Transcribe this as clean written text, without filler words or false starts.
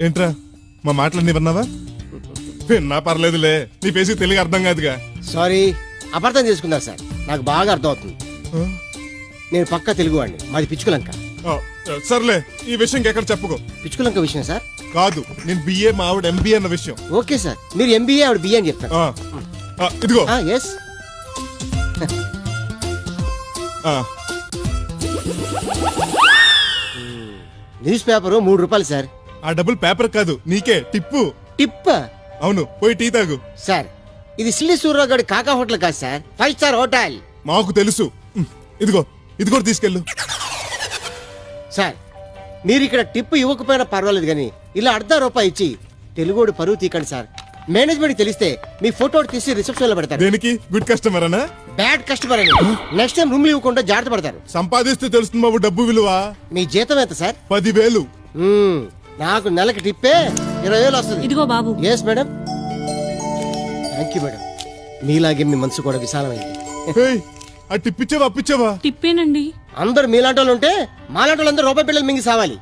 ఏంట్రా మా మాటలన్నీ విన్నావా? విన్నా పర్లేదులే, నీ పేసి తెలుగు అర్థం కాదుగా. సారీ, అపార్థం చేసుకున్నారు సార్. నాకు బాగా అర్థం అవుతుంది. నేను పక్కా తెలుగు వాడిని. మాది పిచ్చుకలంక. సర్లే, ఈ విషయం ఎక్కడ చెప్పుకో. పిచ్చుకలంక విషయం సార్? కాదు, నేను బిఏ, మా ఆవిడ ఎంబీఏ అన్న విషయం. ఓకే సార్, మీరు ఎంబీఏ ఆవిడ బిఏ అని చెప్తారు. ఇదిగో. ఎస్. న్యూస్ పేపర్ 3 రూపాయలు సార్. ఆ డబ్బులు పేపర్ కాదు, నీకే టిప్పు. టిప్? అవును, పోయి టీ తాగు. సార్, ఇది సిల్లి సూర్యరావు గారి కాకా హోటల్ కాదు సార్, 5 స్టార్ హోటల్. మాకు తెలుసు. ఇదిగో, ఇది కూడా తీసుకెళ్ళు. సార్, మీరు ఇక్కడ టిప్ ఇవ్వకపోయినా పర్వాలేదు కానీ ఇలా ₹1.5 ఇచ్చి తెలుగోడు పరువు తీకండి సార్. మేనేజ్మెంట్ తెలిస్తే మీ ఫోటో తీసి రిసెప్షన్ లో పెడతారు. దేనికి? గుడ్ కస్టమర్ అనా? బ్యాడ్ కస్టమర్ అని. నెక్స్ట్ టైం రూమ్ ఇవ్వకుండా జాగ్రత్త పడతారు. సంపాదిస్తే తెలుస్తుంది బాబు డబ్బు విలువ. మీ జీతం ఎంత సార్? 10,000. నాకు నెలకి టిప్పే 20,000 వస్తుంది. ఇదిగో బాబు. Yes madam. Thank you madam. మీలాగే మీ మనసు కూడా విశాలమైంది. ఆ టిప్ ఇచ్చావా అప్పిచ్చావా? టిప్పేనండి. అందరు మీలాంటి వాళ్ళు ఉంటే మాలాంటి వాళ్ళందరూ రూపాయి బిళ్ళలు మింగి సావాలి.